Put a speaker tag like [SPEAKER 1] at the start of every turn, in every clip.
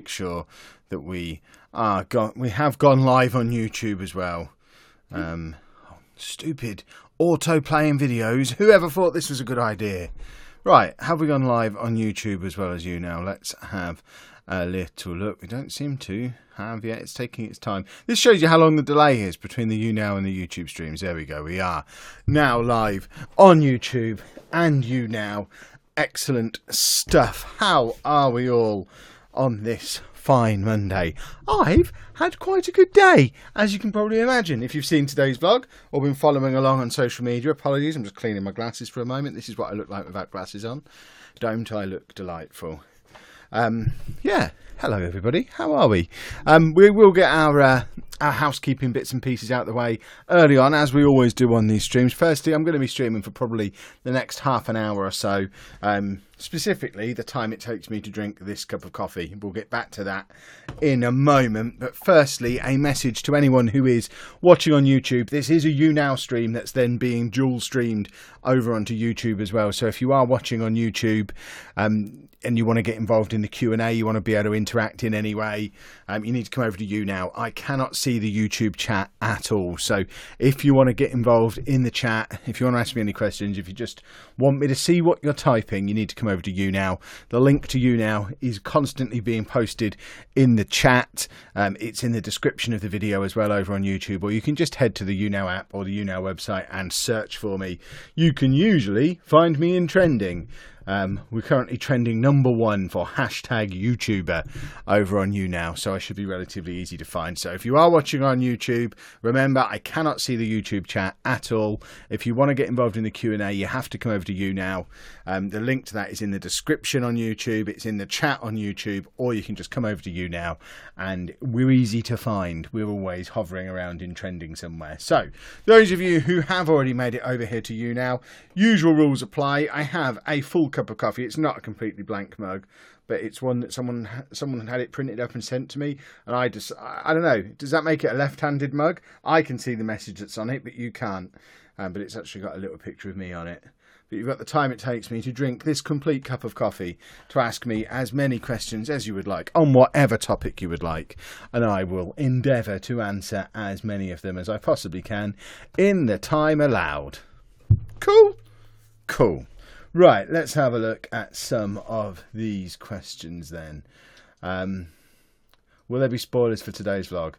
[SPEAKER 1] sure that we have gone live on YouTube as well. Stupid auto-playing videos. Whoever thought this was a good idea? Right, have we gone live on YouTube as well as YouNow? Let's have a little look. We don't seem to have yet. It's taking its time. This shows you how long the delay is between the YouNow and the YouTube streams. There we go. We are now live on YouTube and YouNow. Excellent stuff. How are we all on this fine Monday? I've had quite a good day, as you can probably imagine. If you've seen today's vlog or been following along on social media, apologies, I'm just cleaning my glasses for a moment. This is what I look like without glasses on. Don't I look delightful? Yeah, hello everybody, how are we? We will get our housekeeping bits and pieces out the way early on, as we always do on these streams. Firstly, I'm going to be streaming for probably the next half an hour or so, specifically the time it takes me to drink this cup of coffee. We'll get back to that in a moment, but firstly, a message to anyone who is watching on YouTube. This is a YouNow stream that's then being dual streamed over onto YouTube as well, so if you are watching on YouTube and you want to get involved in the Q&A, you want to be able to interact in any way, you need to come over to YouNow. I cannot see the YouTube chat at all, so if you want to get involved in the chat, if you want to ask me any questions, if you just want me to see what you're typing, you need to come over to YouNow. The link to YouNow is constantly being posted in the chat. It's in the description of the video as well over on YouTube, or you can just head to the YouNow app or the YouNow website and search for me. You can usually find me in trending. We're currently trending #1 for hashtag YouTuber over on YouNow, so I should be relatively easy to find. So if you are watching on YouTube, remember I cannot see the YouTube chat at all. If you want to get involved in the Q&A, you have to come over to YouNow. The link to that is in the description on YouTube, it's in the chat on YouTube, or you can just come over to YouNow, and we're easy to find. We're always hovering around in trending somewhere. So those of you who have already made it over here to YouNow, usual rules apply. I have a full cup of coffee. It's not a completely blank mug, but it's one that someone had it printed up and sent to me, and I don't know, does that make it a left-handed mug? I can see the message that's on it, but you can't. But it's actually got a little picture of me on it. But you've got the time it takes me to drink this complete cup of coffee to ask me as many questions as you would like on whatever topic you would like, and I will endeavour to answer as many of them as I possibly can in the time allowed. Cool? Cool. Right, let's have a look at some of these questions then. Will there be spoilers for today's vlog?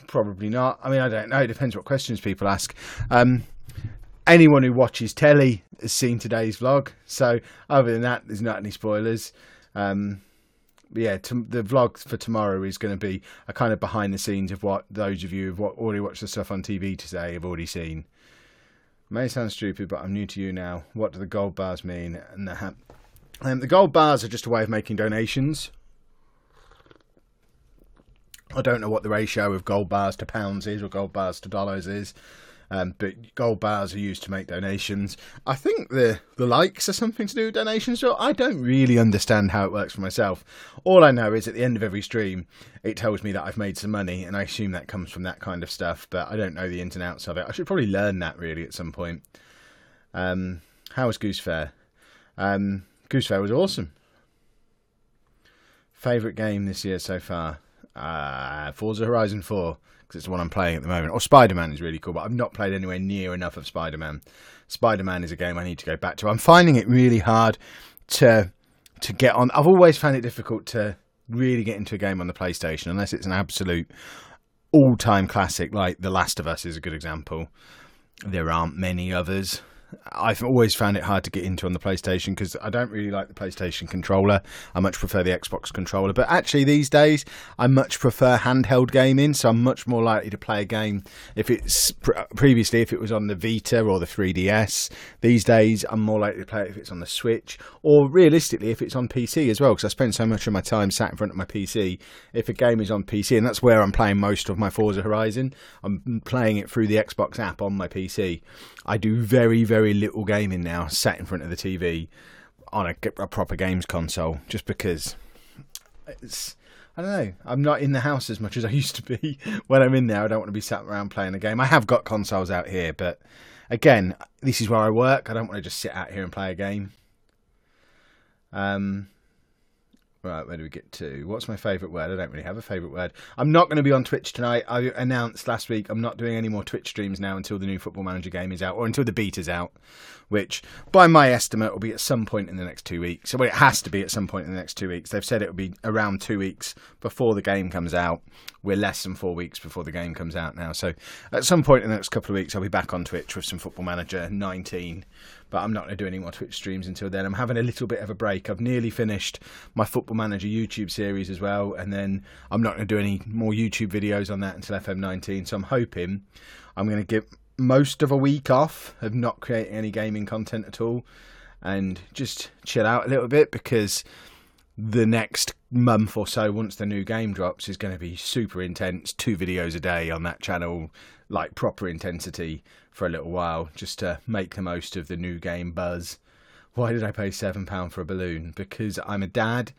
[SPEAKER 1] Probably not. I mean, I don't know. It depends what questions people ask. Anyone who watches telly has seen today's vlog. So other than that, there's not any spoilers. But yeah, the vlog for tomorrow is going to be a kind of behind the scenes of what those of you who've already watched the stuff on TV today have already seen. May sound stupid, but I'm new to YouNow. What do the gold bars mean? And the gold bars are just a way of making donations. I don't know what the ratio of gold bars to pounds is or gold bars to dollars is. But gold bars are used to make donations. I think the likes are something to do with donations. So I don't really understand how it works for myself. All I know is at the end of every stream, it tells me that I've made some money, and I assume that comes from that kind of stuff. But I don't know the ins and outs of it. I should probably learn that really at some point. How was Goose Fair? Goose Fair was awesome. Favourite game this year so far? Forza Horizon 4. Because it's the one I'm playing at the moment. Or Spider-Man is really cool, but I've not played anywhere near enough of Spider-Man. Spider-Man is a game I need to go back to. I'm finding it really hard to get on. I've always found it difficult to really get into a game on the PlayStation, unless it's an absolute all-time classic, like The Last of Us is a good example. There aren't many others. I've always found it hard to get into on the PlayStation because I don't really like the PlayStation controller. I much prefer the Xbox controller. But actually these days I much prefer handheld gaming, so I'm much more likely to play a game if it's previously if it was on the Vita or the 3DS. These days I'm more likely to play it if it's on the Switch, or realistically if it's on PC as well, because I spend so much of my time sat in front of my PC. If a game is on PC, and that's where I'm playing most of my Forza Horizon, I'm playing it through the Xbox app on my PC. I do very, very little gaming now sat in front of the TV on a proper games console, just because it's, I don't know, I'm not in the house as much as I used to be. When I'm in there, I don't want to be sat around playing a game. I have got consoles out here, but again, this is where I work. I don't want to just sit out here and play a game. Right, where do we get to? What's my favourite word? I don't really have a favourite word. I'm not going to be on Twitch tonight. I announced last week I'm not doing any more Twitch streams now until the new Football Manager game is out, or until the beta's out, which, by my estimate, will be at some point in the next 2 weeks. Well, it has to be at some point in the next 2 weeks. They've said it will be around 2 weeks before the game comes out. We're less than 4 weeks before the game comes out now. So at some point in the next couple of weeks, I'll be back on Twitch with some Football Manager 19. But I'm not going to do any more Twitch streams until then. I'm having a little bit of a break. I've nearly finished my Football Manager YouTube series as well. And then I'm not going to do any more YouTube videos on that until FM19. So I'm hoping I'm going to give most of a week off of not creating any gaming content at all. And just chill out a little bit, because the next month or so, once the new game drops, is going to be super intense. 2 videos a day on that channel, like proper intensity for a little while, just to make the most of the new game buzz. Why did I pay £7 for a balloon? Because I'm a dad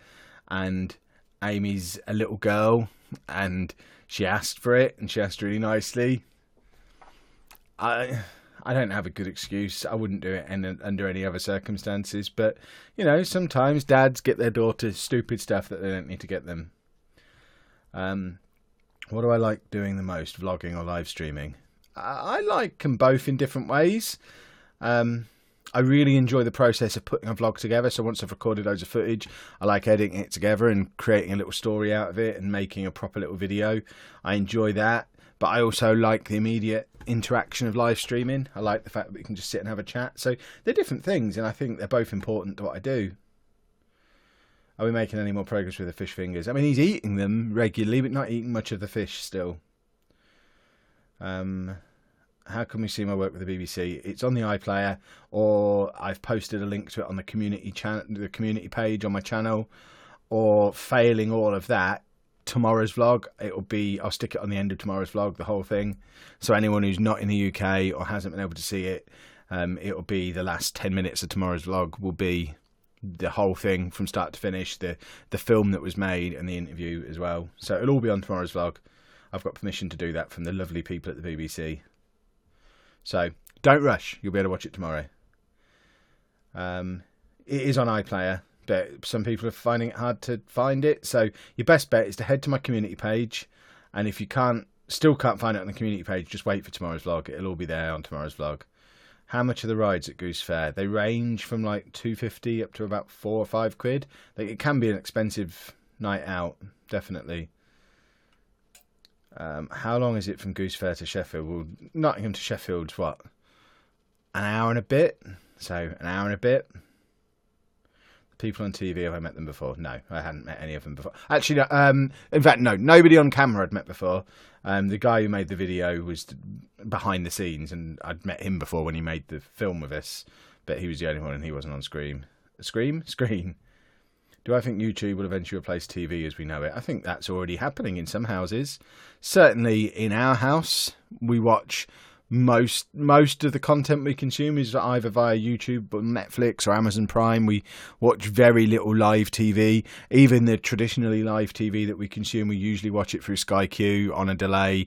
[SPEAKER 1] and Amy's a little girl and she asked for it, and she asked really nicely. I don't have a good excuse. I wouldn't do it under any other circumstances. But, you know, sometimes dads get their daughters stupid stuff that they don't need to get them. What do I like doing the most, vlogging or live streaming? I like them both in different ways. I really enjoy the process of putting a vlog together. So once I've recorded loads of footage, I like editing it together and creating a little story out of it and making a proper little video. I enjoy that. But I also like the immediate interaction of live streaming. I like the fact that we can just sit and have a chat. So they're different things, and I think they're both important to what I do. Are we making any more progress with the fish fingers? I mean, he's eating them regularly, but not eating much of the fish still. How can we see my work with the BBC? It's on the iPlayer, or I've posted a link to it on the community page on my channel. Or failing all of that, tomorrow's vlog, I'll stick it on the end of tomorrow's vlog, the whole thing. So anyone who's not in the UK or hasn't been able to see it, it'll be the last 10 minutes of tomorrow's vlog will be the whole thing from start to finish, the film that was made and the interview as well. So it'll all be on tomorrow's vlog. I've got permission to do that from the lovely people at the BBC. So don't rush, you'll be able to watch it tomorrow. It is on iPlayer, but some people are finding it hard to find it. So your best bet is to head to my community page, and if you still can't find it on the community page, just wait for tomorrow's vlog. It'll all be there on tomorrow's vlog. How much are the rides at Goose Fair? They range from like £2.50 up to about £4 or £5. It can be an expensive night out, definitely. How long is it from Goose Fair to Sheffield? Well, Nottingham to Sheffield's what? An hour and a bit? So an hour and a bit. People on TV, have I met them before? No, I hadn't met any of them before. Actually, in fact, no, nobody on camera I'd met before. The guy who made the video was behind the scenes, and I'd met him before when he made the film with us, but he was the only one and he wasn't on screen. Screen? Do I think YouTube will eventually replace TV as we know it? I think that's already happening in some houses. Certainly in our house, we watch most of the content we consume is either via YouTube, or Netflix, or Amazon Prime. We watch very little live TV. Even the traditionally live TV that we consume, we usually watch it through Sky Q on a delay,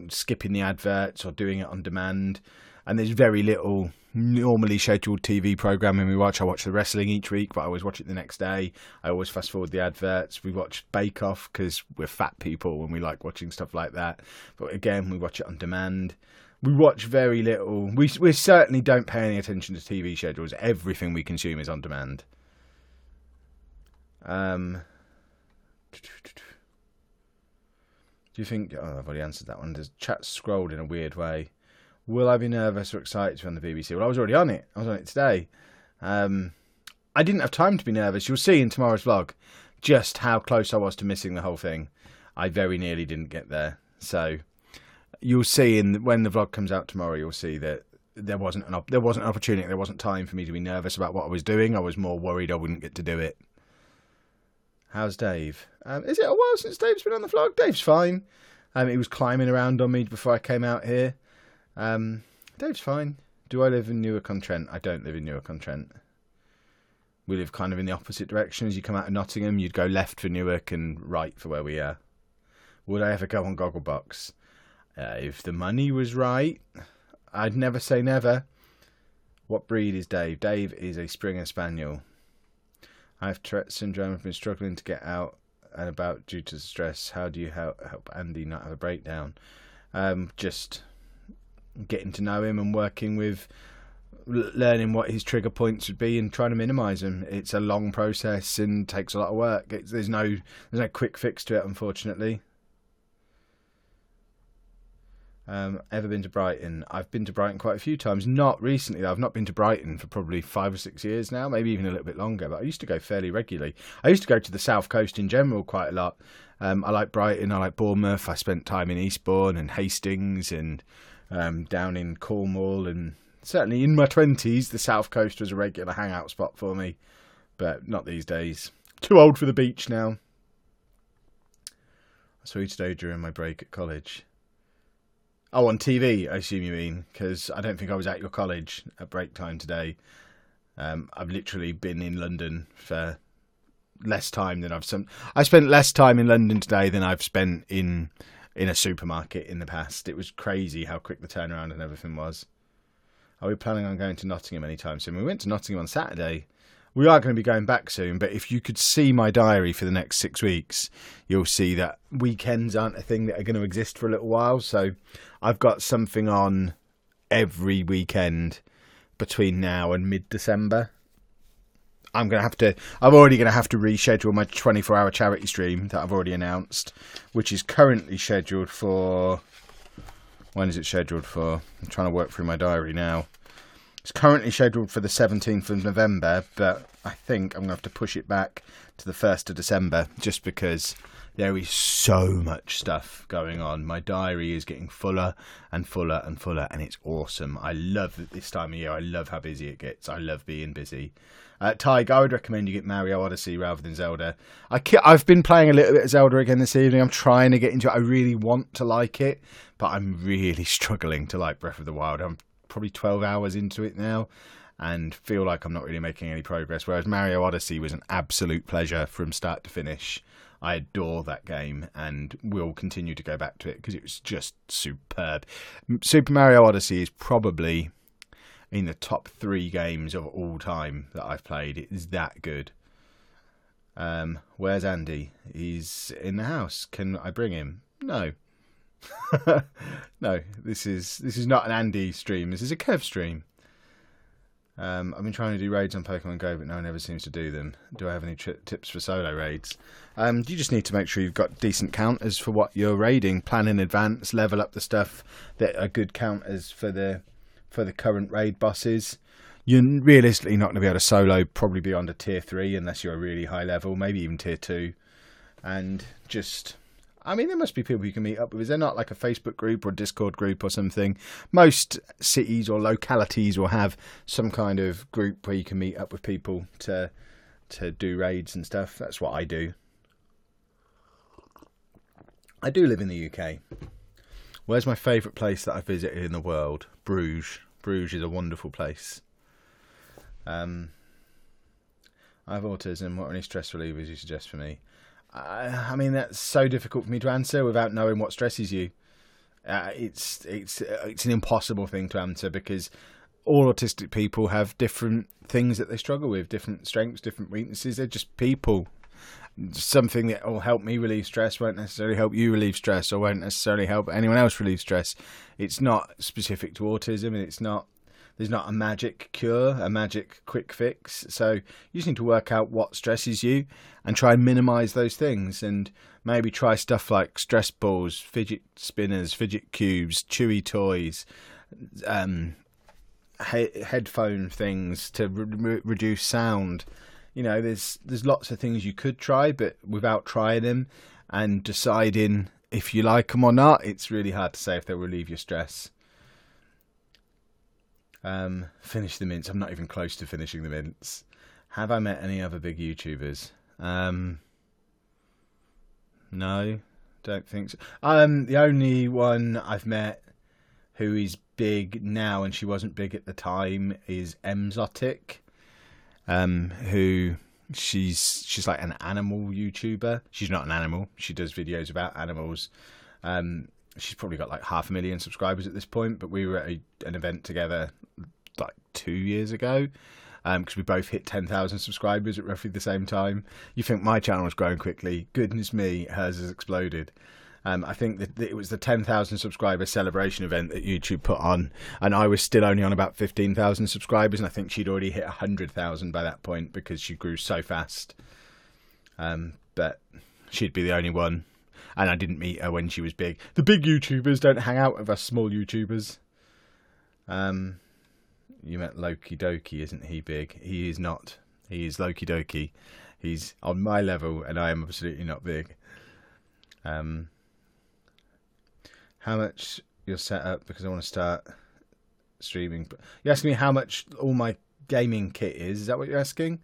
[SPEAKER 1] skipping the adverts or doing it on demand. And there's very little normally scheduled TV programming we watch. I watch the wrestling each week, but I always watch it the next day. I always fast forward the adverts. We watch Bake Off because we're fat people and we like watching stuff like that. But again, we watch it on demand. We watch very little. We certainly don't pay any attention to TV schedules. Everything we consume is on demand. Do you think... Oh, I've already answered that one. The chat scrolled in a weird way. Will I be nervous or excited to be on the BBC? Well, I was already on it. I was on it today. I didn't have time to be nervous. You'll see in tomorrow's vlog just how close I was to missing the whole thing. I very nearly didn't get there. So... You'll see when the vlog comes out tomorrow, you'll see that there wasn't an opportunity, there wasn't time for me to be nervous about what I was doing. I was more worried I wouldn't get to do it. How's Dave? Is it a while since Dave's been on the vlog? Dave's fine. He was climbing around on me before I came out here. Dave's fine. Do I live in Newark-on-Trent? I don't live in Newark-on-Trent. We live kind of in the opposite direction. As you come out of Nottingham, you'd go left for Newark and right for where we are. Would I ever go on Gogglebox? If the money was right, I'd never say never. What breed is Dave? Dave is a Springer Spaniel. I have Tourette's syndrome. I've been struggling to get out and about due to stress. How do you help Andy not have a breakdown? Just getting to know him and working with, learning what his trigger points would be and trying to minimise them. It's a long process and takes a lot of work. There's no quick fix to it, unfortunately. Ever been to Brighton? I've been to Brighton quite a few times. Not recently. I've not been to Brighton for probably 5 or 6 years now, maybe even a little bit longer. But I used to go fairly regularly. I used to go to the South Coast in general quite a lot. I like Brighton. I like Bournemouth. I spent time in Eastbourne and Hastings and down in Cornwall. And certainly in my 20s, the South Coast was a regular hangout spot for me. But not these days. Too old for the beach now. I saw you today during my break at college. Oh, on TV, I assume you mean, because I don't think I was at your college at break time today. I've literally been in London for less time than I spent less time in London today than I've spent in a supermarket in the past. It was crazy how quick the turnaround and everything was. Are we planning on going to Nottingham anytime soon? We went to Nottingham on Saturday. We are going to be going back soon, but if you could see my diary for the next 6 weeks, you'll see that weekends aren't a thing that are going to exist for a little while. So I've got something on every weekend between now and mid-December. I'm already going to have to reschedule my 24-hour charity stream that I've already announced, which is currently scheduled for... When is it scheduled for? I'm trying to work through my diary now. It's currently scheduled for the 17th of November, but I think I'm going to have to push it back to the 1st of December just because there is so much stuff going on. My diary is getting fuller and fuller and fuller, and it's awesome. I love it this time of year. I love how busy it gets. I love being busy. Tig, I would recommend you get Mario Odyssey rather than Zelda. I've been playing a little bit of Zelda again this evening. I'm trying to get into it. I really want to like it, but I'm really struggling to like Breath of the Wild. I'm probably 12 hours into it now and feel like I'm not really making any progress, whereas Mario Odyssey was an absolute pleasure from start to finish. I adore that game and will continue to go back to it because it was just superb. Super Mario Odyssey is probably in the top 3 games of all time that I've played. It is that good. Where's Andy? He's in the house. Can I bring him? No. No, this is not an Andy stream. This is a Kev stream. I've been trying to do raids on Pokemon Go, but no one ever seems to do them. Do I have any tips for solo raids? You just need to make sure you've got decent counters for what you're raiding. Plan in advance. Level up the stuff that are good counters for the current raid bosses. You're realistically not going to be able to solo probably beyond a tier 3 unless you're a really high level, maybe even tier 2. And just... I mean, there must be people you can meet up with. Is there not like a Facebook group or a Discord group or something? Most cities or localities will have some kind of group where you can meet up with people to do raids and stuff. That's what I do. I do live in the UK. Where's my favourite place that I've visited in the world? Bruges. Bruges is a wonderful place. I have autism. What are any stress relievers you suggest for me? I mean, that's so difficult for me to answer without knowing what stresses you. It's an impossible thing to answer because all autistic people have different things that they struggle with, different strengths, different weaknesses. They're just people. Something that will help me relieve stress won't necessarily help you relieve stress, or won't necessarily help anyone else relieve stress. It's not specific to autism, and there's not a magic cure, a magic quick fix. So you just need to work out what stresses you and try and minimise those things, and maybe try stuff like stress balls, fidget spinners, fidget cubes, chewy toys, headphone things to reduce sound. You know, there's lots of things you could try, but without trying them and deciding if you like them or not, it's really hard to say if they'll relieve your stress. Finish the mints. I'm not even close to finishing the mints. Have I met any other big YouTubers? No, don't think so. The only one I've met who is big now and she wasn't big at the time is Mzotic. Who she's like an animal YouTuber. She's not an animal. She does videos about animals. She's probably got like 500,000 subscribers at this point, but we were at an event together like 2 years ago. because we both hit 10,000 subscribers at roughly the same time. You think my channel was growing quickly? Goodness me, hers has exploded. I think that it was the 10,000 subscriber celebration event that YouTube put on, and I was still only on about 15,000 subscribers, and I think she'd already hit 100,000 by that point because she grew so fast. But she'd be the only one, and I didn't meet her when she was big. The big YouTubers don't hang out with us small YouTubers. You met Loki Doki, isn't he big? He is not. He is Loki Doki. He's on my level, and I am absolutely not big. How much you're set up, because I want to start streaming. You're asking me how much all my gaming kit is. Is that what you're asking?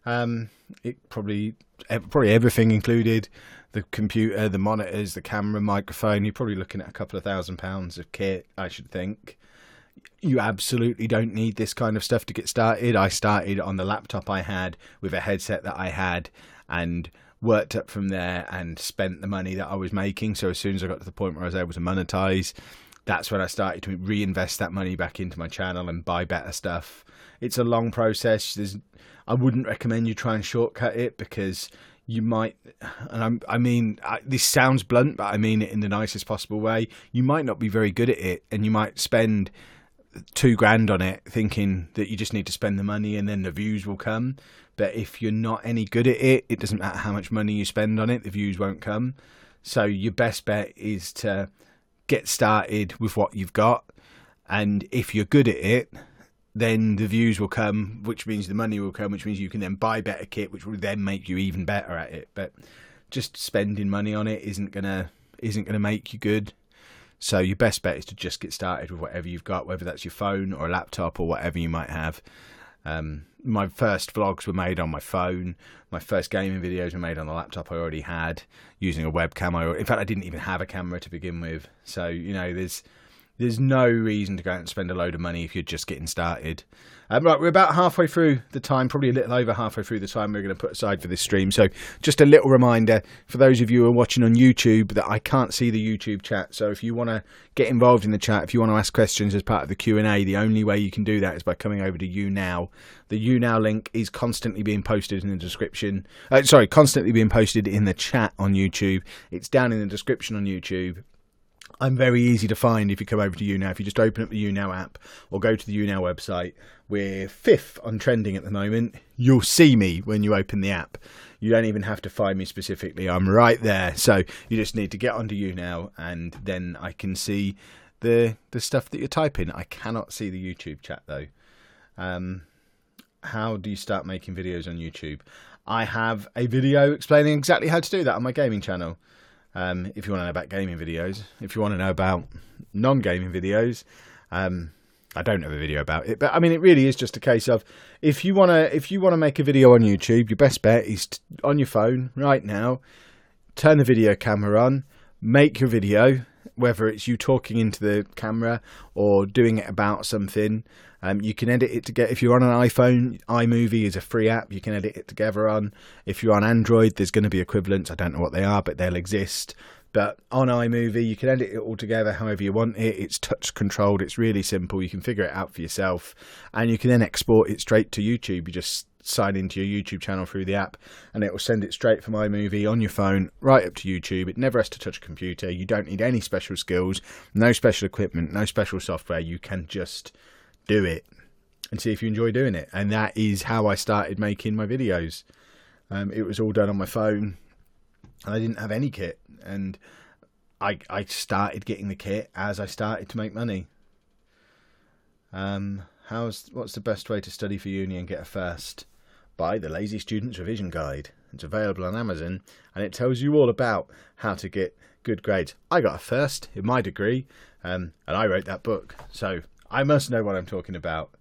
[SPEAKER 1] It probably everything included. The computer, the monitors, the camera, microphone. You're probably looking at a couple of £1,000 of kit, I should think. You absolutely don't need this kind of stuff to get started. I started on the laptop I had with a headset that I had, and worked up from there and spent the money that I was making. So as soon as I got to the point where I was able to monetize, that's when I started to reinvest that money back into my channel and buy better stuff. It's a long process. I wouldn't recommend you try and shortcut it, because you might, and I mean, this sounds blunt, but I mean it in the nicest possible way. You might not be very good at it, and you might spend $2,000 on it thinking that you just need to spend the money and then the views will come. But if you're not any good at it, it doesn't matter how much money you spend on it, the views won't come. So your best bet is to get started with what you've got, and if you're good at it, then the views will come, which means the money will come, which means you can then buy better kit, which will then make you even better at it. But just spending money on it isn't gonna make you good. So your best bet is to just get started with whatever you've got, whether that's your phone or a laptop or whatever you might have. My first vlogs were made on my phone. My first gaming videos were made on the laptop I already had, using a webcam. In fact, I didn't even have a camera to begin with. So, you know, there's no reason to go out and spend a load of money if you're just getting started. Right, we're about halfway through the time, probably a little over halfway through the time we're going to put aside for this stream. So just a little reminder for those of you who are watching on YouTube that I can't see the YouTube chat. So if you want to get involved in the chat, if you want to ask questions as part of the Q&A, the only way you can do that is by coming over to YouNow. The YouNow link is constantly being posted in the description. Constantly being posted in the chat on YouTube. It's down in the description on YouTube. I'm very easy to find if you come over to YouNow. If you just open up the YouNow app or go to the YouNow website, we're 5th on trending at the moment. You'll see me when you open the app. You don't even have to find me specifically. I'm right there. So you just need to get onto YouNow, and then I can see the stuff that you're typing. I cannot see the YouTube chat though. How do you start making videos on YouTube? I have a video explaining exactly how to do that on my gaming channel. If you want to know about gaming videos, if you want to know about non-gaming videos, I don't have a video about it, but I mean, it really is just a case of if you want to make a video on YouTube, your best bet is on your phone right now, turn the video camera on, make your video, whether it's you talking into the camera or doing it about something. You can edit it together. If you're on an iPhone, iMovie is a free app. You can edit it together on. If you're on Android, there's going to be equivalents. I don't know what they are, but they'll exist. But on iMovie, you can edit it all together however you want it. It's touch controlled. It's really simple. You can figure it out for yourself, and you can then export it straight to YouTube. You just sign into your YouTube channel through the app, and it will send it straight from iMovie on your phone right up to YouTube. It never has to touch a computer. You don't need any special skills, no special equipment, no special software. You can just do it and see if you enjoy doing it. And that is how I started making my videos. It was all done on my phone, and I didn't have any kit, and I started getting the kit as I started to make money. What's the best way to study for uni and get a first? Buy the Lazy Student's Revision Guide. It's available on Amazon, and it tells you all about how to get good grades. I got a first in my degree, and I wrote that book, so I must know what I'm talking about.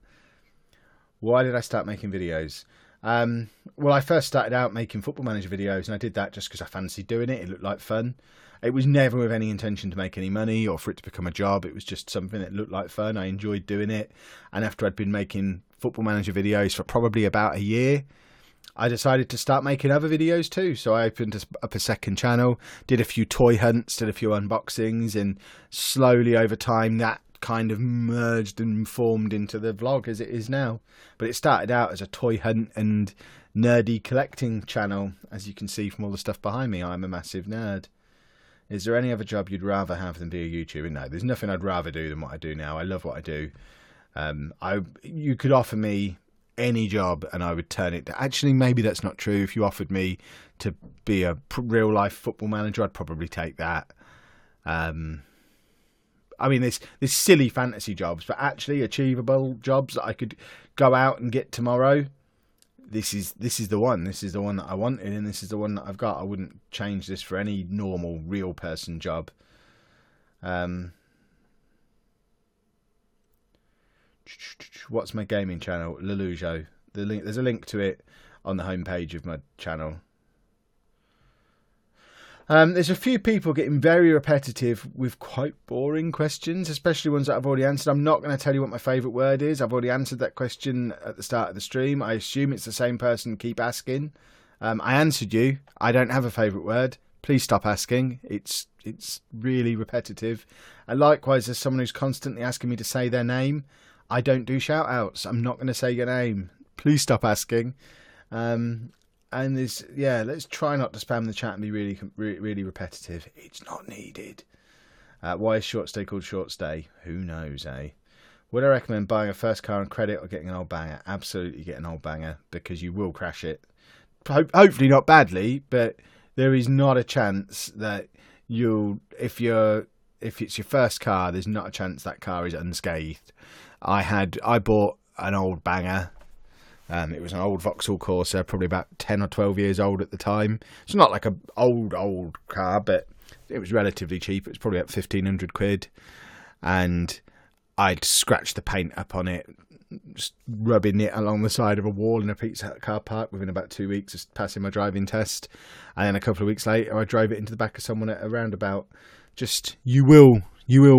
[SPEAKER 1] Why did I start making videos? Well, I first started out making Football Manager videos, and I did that just because I fancied doing it. It looked like fun. It was never with any intention to make any money or for it to become a job. It was just something that looked like fun. I enjoyed doing it. And after I'd been making Football Manager videos for probably about a year, I decided to start making other videos too. So I opened up a second channel, did a few toy hunts, did a few unboxings, and slowly over time that kind of merged and formed into the vlog as it is now. But it started out as a toy hunt and nerdy collecting channel. As you can see from all the stuff behind me, I'm a massive nerd. Is there any other job you'd rather have than be a YouTuber? No, there's nothing I'd rather do than what I do now. I love what I do. You could offer me any job and I would turn it down. Actually, maybe that's not true. If you offered me to be a real life football manager, I'd probably take that. I mean, there's silly fantasy jobs, but actually achievable jobs that I could go out and get tomorrow. This is the one. This is the one that I wanted, and this is the one that I've got. I wouldn't change this for any normal, real person job. What's my gaming channel? Lelujo. There's a link to it on the homepage of my channel. There's a few people getting very repetitive with quite boring questions, especially ones that I've already answered. I'm not going to tell you what my favourite word is. I've already answered that question at the start of the stream. I assume it's the same person. Keep asking. I answered you. I don't have a favourite word. Please stop asking. It's really repetitive. And likewise, there's someone who's constantly asking me to say their name. I don't do shout outs. I'm not going to say your name. Please stop asking. And there's, yeah, let's try not to spam the chat and be really repetitive. It's not needed. Why is short stay called short stay? Who knows, eh? Would I recommend buying a first car on credit or getting an old banger? Absolutely get an old banger, because you will crash it. Hopefully not badly, but there is not a chance that you'll, if it's your first car, there's not a chance that car is unscathed. I bought an old banger. It was an old Vauxhall Corsa, probably about 10 or 12 years old at the time. It's not like an old car, but it was relatively cheap. It was probably up 1,500 quid. And I'd scratched the paint up on it, just rubbing it along the side of a wall in a Pizza Hut car park within about 2 weeks of passing my driving test. And then a couple of weeks later, I drove it into the back of someone at a roundabout. Just, you will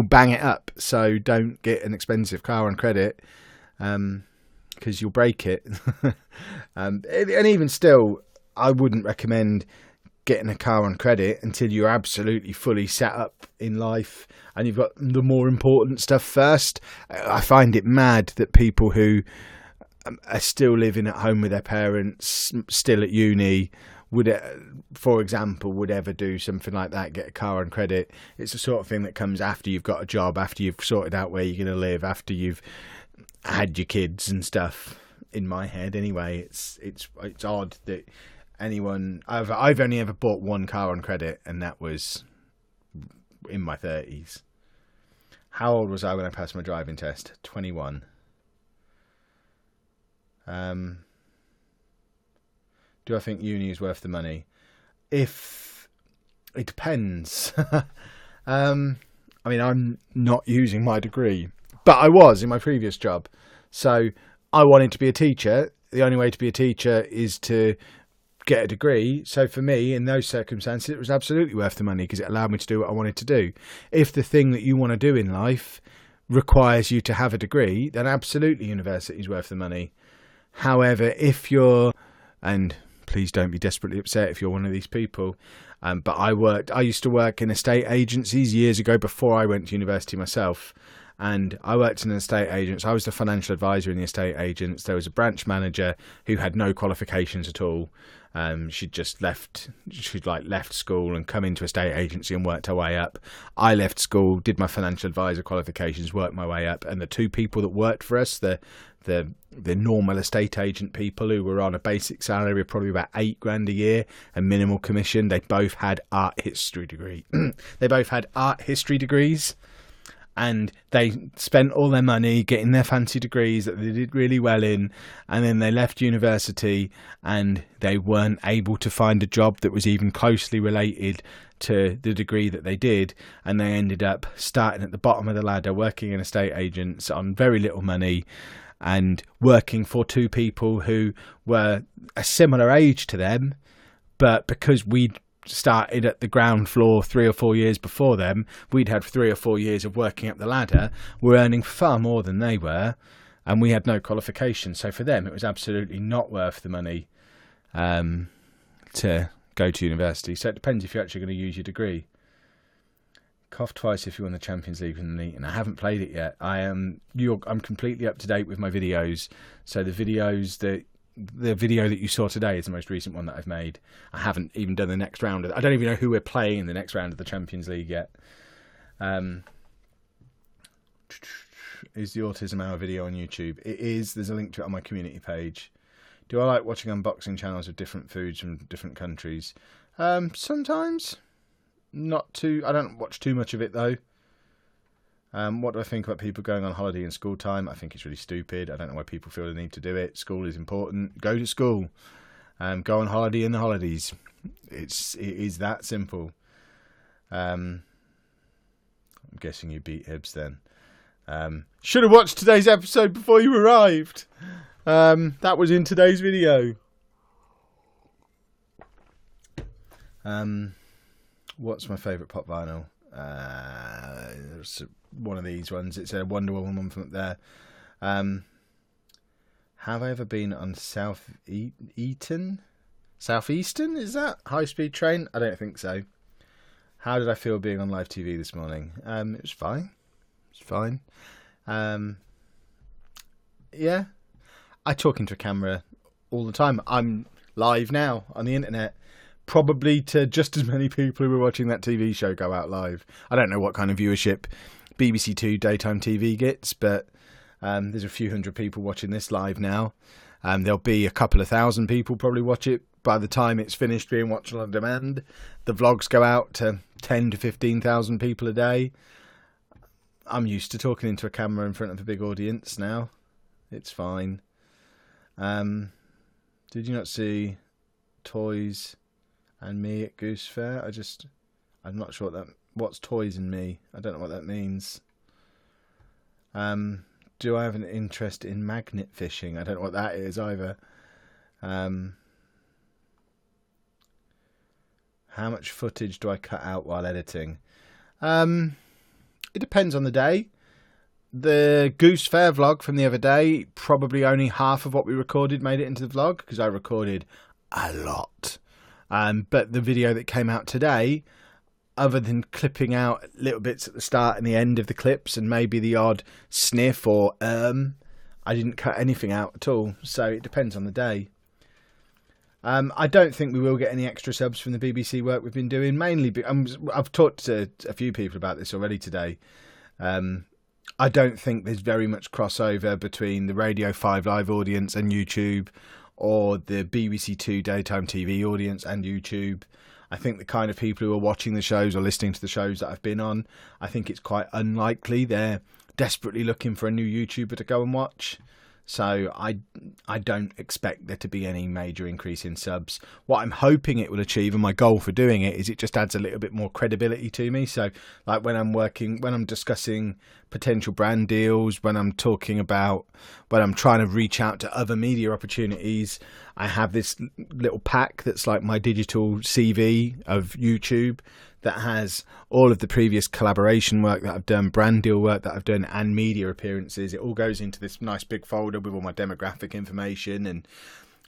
[SPEAKER 1] bang it up. So don't get an expensive car on credit. Because you'll break it. And even still, I wouldn't recommend getting a car on credit until you're absolutely fully set up in life and you've got the more important stuff first. I find it mad that people who are still living at home with their parents, still at uni, for example, would ever do something like that, get a car on credit. It's the sort of thing that comes after you've got a job, after you've sorted out where you're going to live, after you've had your kids and stuff. In my head anyway, it's odd that anyone, I've only ever bought one car on credit, and that was in my 30s. How old was I when I passed my driving test? 21. Do I think uni is worth the money? If it depends. I mean, I'm not using my degree, but I was in my previous job. So I wanted to be a teacher. The only way to be a teacher is to get a degree. So for me, in those circumstances, it was absolutely worth the money because it allowed me to do what I wanted to do. If the thing that you want to do in life requires you to have a degree, then absolutely university is worth the money. However, if you're, and please don't be desperately upset if you're one of these people, but I used to work in estate agencies years ago before I went to university myself. And I worked in an estate agent. So I was the financial advisor in the estate agents. There was a branch manager who had no qualifications at all. She'd left school and come into a estate agency and worked her way up. I left school, did my financial advisor qualifications, worked my way up. And the two people that worked for us, the normal estate agent people who were on a basic salary of probably about $8,000 a year and minimal commission, they both had art history degrees. And they spent all their money getting their fancy degrees that they did really well in, and then they left university and they weren't able to find a job that was even closely related to the degree that they did, and they ended up starting at the bottom of the ladder, working in estate agents on very little money and working for two people who were a similar age to them, but because we'd started at the ground floor 3 or 4 years before them, we'd had 3 or 4 years of working up the ladder. We're earning far more than they were, and we had no qualifications. So for them, it was absolutely not worth the money to go to university. So it depends if you're actually going to use your degree. Cough twice if you won the Champions League in the and I haven't played it yet. I'm completely up to date with my videos. So the video that you saw today is the most recent one that I've made. I haven't even done the next round. I don't even know who we're playing in the next round of the Champions League yet. Is the Autism Hour video on YouTube? It is. There's a link to it on my community page. Do I like watching unboxing channels of different foods from different countries? Sometimes. Not too. I don't watch too much of it though. What do I think about people going on holiday in school time? I think it's really stupid. I don't know why people feel the need to do it. School is important. Go to school. Go on holiday in the holidays. It is that simple. I'm guessing you beat Hibs then. Should have watched today's episode before you arrived. That was in today's video. What's my favourite pop vinyl? It's one of these ones. It's a Wonder Woman one from up there. Have I ever been on Southeastern? Is that high speed train? I don't think so. How did I feel being on live TV this morning? It was fine. It's fine. Yeah. I talk into a camera all the time. I'm live now on the internet. Probably to just as many people who were watching that TV show go out live. I don't know what kind of viewership BBC Two daytime TV gets, but there's a few hundred people watching this live now. There'll be a couple of thousand people probably watch it by the time it's finished being watched on demand. The vlogs go out to 10 to 15,000 people a day. I'm used to talking into a camera in front of a big audience now. It's fine. Did you not see Toys and Me at Goose Fair? I'm not sure what's Toys and Me. I don't know what that means. Do I have an interest in magnet fishing? I don't know what that is either. How much footage do I cut out while editing? It depends on the day. The Goose Fair vlog from the other day, probably only half of what we recorded made it into the vlog, because I recorded a lot. But the video that came out today, other than clipping out little bits at the start and the end of the clips and maybe the odd sniff or I didn't cut anything out at all. So it depends on the day. I don't think we will get any extra subs from the BBC work we've been doing, mainly I've talked to a few people about this already today. I don't think there's very much crossover between the Radio 5 Live audience and YouTube, or the BBC Two daytime TV audience and YouTube. I think the kind of people who are watching the shows or listening to the shows that I've been on, I think it's quite unlikely they're desperately looking for a new YouTuber to go and watch. So I don't expect there to be any major increase in subs. What I'm hoping it will achieve, and my goal for doing it, is it just adds a little bit more credibility to me. So like when I'm discussing potential brand deals, when I'm trying to reach out to other media opportunities, I have this little pack that's like my digital CV of YouTube that has all of the previous collaboration work that I've done, brand deal work that I've done, and media appearances. It all goes into this nice big folder with all my demographic information and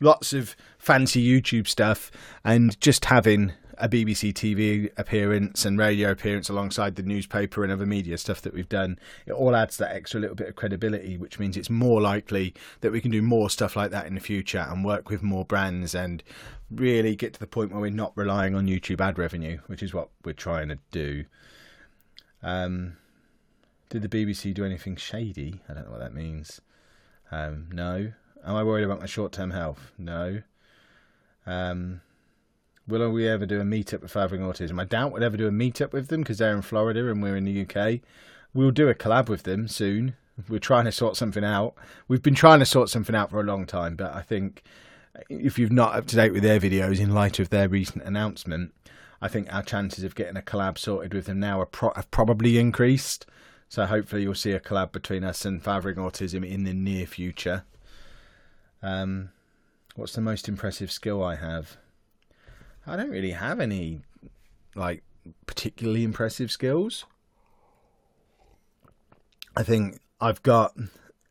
[SPEAKER 1] lots of fancy YouTube stuff. And just having a BBC TV appearance and radio appearance alongside the newspaper and other media stuff that we've done, it all adds that extra little bit of credibility, which means it's more likely that we can do more stuff like that in the future and work with more brands and really get to the point where we're not relying on YouTube ad revenue, which is what we're trying to do. Did the BBC do anything shady? I don't know what that means. No. Am I worried about my short-term health? No. Will we ever do a meetup with Fathering Autism? I doubt we'll ever do a meetup with them because they're in Florida and we're in the UK. We'll do a collab with them soon. We're trying to sort something out. We've been trying to sort something out for a long time, but I think if you're not up to date with their videos in light of their recent announcement, I think our chances of getting a collab sorted with them now have probably increased. So hopefully you'll see a collab between us and Fathering Autism in the near future. What's the most impressive skill I have? I don't really have any particularly impressive skills. I think I've got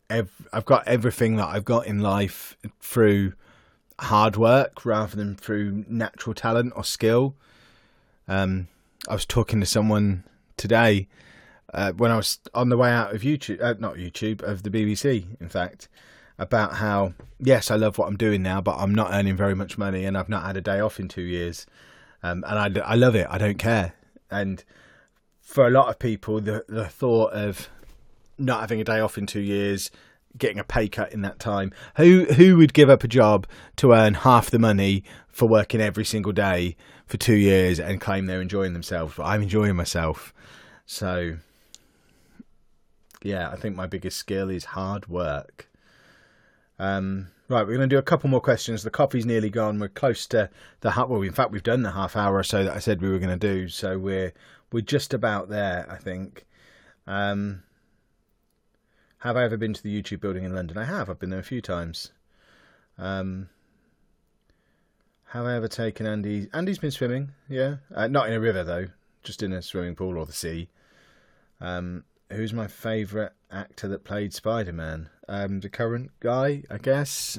[SPEAKER 1] everything that I've got in life through hard work rather than through natural talent or skill. I was talking to someone today when I was on the way out of YouTube, not YouTube, of the BBC, in fact, about how, yes, I love what I'm doing now, but I'm not earning very much money and I've not had a day off in 2 years. And I love it. I don't care. And for a lot of people, the thought of not having a day off in 2 years, getting a pay cut in that time, who would give up a job to earn half the money for working every single day for 2 years and claim they're enjoying themselves? But I'm enjoying myself. So, yeah, I think my biggest skill is hard work. Right, we're going to do a couple more questions. The coffee's nearly gone. We're close to well, in fact, we've done the half hour or so that I said we were going to do. So we're just about there, I think. Have I ever been to the YouTube building in London? I have. I've been there a few times. Have I ever taken Andy? Andy's been swimming, yeah. Not in a river, though. Just in a swimming pool or the sea. Who's my favourite actor that played Spider-Man? The current guy, I guess.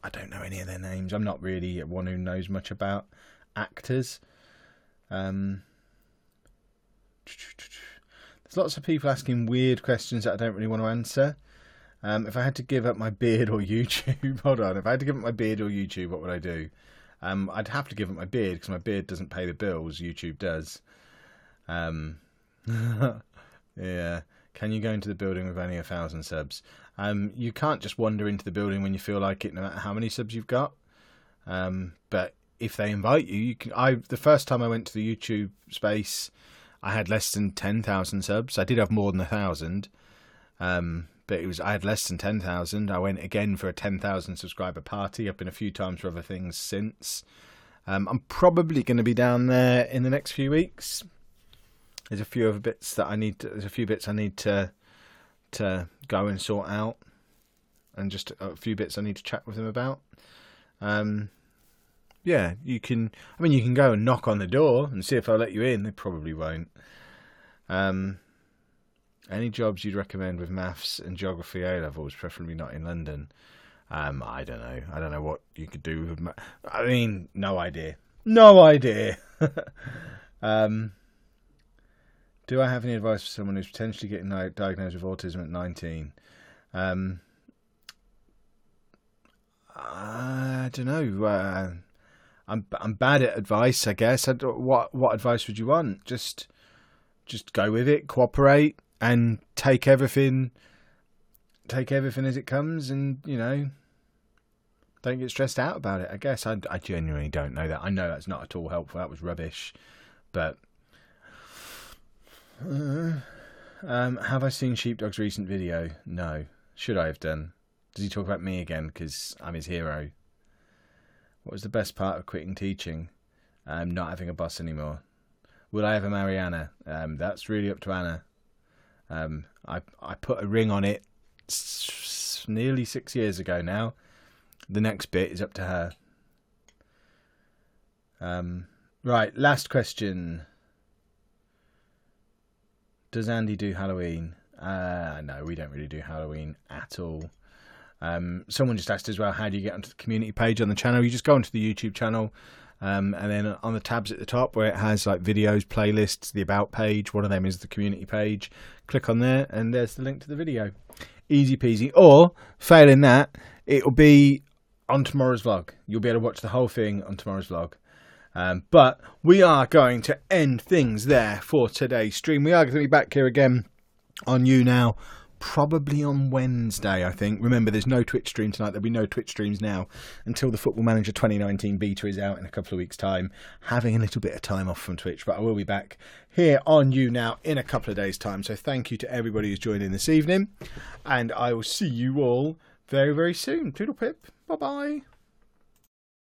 [SPEAKER 1] I don't know any of their names. I'm not really one who knows much about actors. There's lots of people asking weird questions that I don't really want to answer. If I had to give up my beard or YouTube... Hold on. If I had to give up my beard or YouTube, what would I do? I'd have to give up my beard because my beard doesn't pay the bills. YouTube does. Yeah. Can you go into the building with only 1,000 subs? You can't just wander into the building when you feel like it, no matter how many subs you've got. But if they invite you, you can. The first time I went to the YouTube space, I had less than 10,000 subs. I did have more than 1,000, but I had less than 10,000. I went again for a 10,000 subscriber party. I've been a few times for other things since. I'm probably going to be down there in the next few weeks. There's a few other bits that I need. There's a few bits I need to go and sort out, and just a few bits I need to chat with them about. Yeah, you can. I mean, you can go and knock on the door and see if they'll let you in. They probably won't. Any jobs you'd recommend with maths and geography A levels, preferably not in London? I don't know. I don't know what you could do with. I mean, no idea. No idea. Do I have any advice for someone who's potentially getting diagnosed with autism at 19? I don't know. I'm bad at advice, I guess. What advice would you want? Just go with it, cooperate, and take everything as it comes, and don't get stressed out about it. I guess I genuinely don't know that. I know that's not at all helpful. That was rubbish, but. Have I seen Sheepdog's recent video? No. Should I have done? Does he talk about me again because I'm his hero? What was the best part of quitting teaching? Not having a boss anymore. Will I ever marry Anna? That's really up to Anna. I put a ring on it nearly 6 years ago now. The next bit is up to her. Right, last question. Does Andy do Halloween? No, we don't really do Halloween at all. Someone just asked as well, how do you get onto the community page on the channel? You just go onto the YouTube channel, and then on the tabs at the top where it has like videos, playlists, the about page, one of them is the community page. Click on there and there's the link to the video. Easy peasy. Or, failing that, it'll be on tomorrow's vlog. You'll be able to watch the whole thing on tomorrow's vlog. But we are going to end things there for today's stream. We are going to be back here again on YouNow, probably on Wednesday, I think. Remember, there's no Twitch stream tonight. There'll be no Twitch streams now until the Football Manager 2019 beta is out in a couple of weeks' time. Having a little bit of time off from Twitch, but I will be back here on YouNow in a couple of days' time. So thank you to everybody who's joined in this evening, and I will see you all very, very soon. Toodle pip. Bye-bye.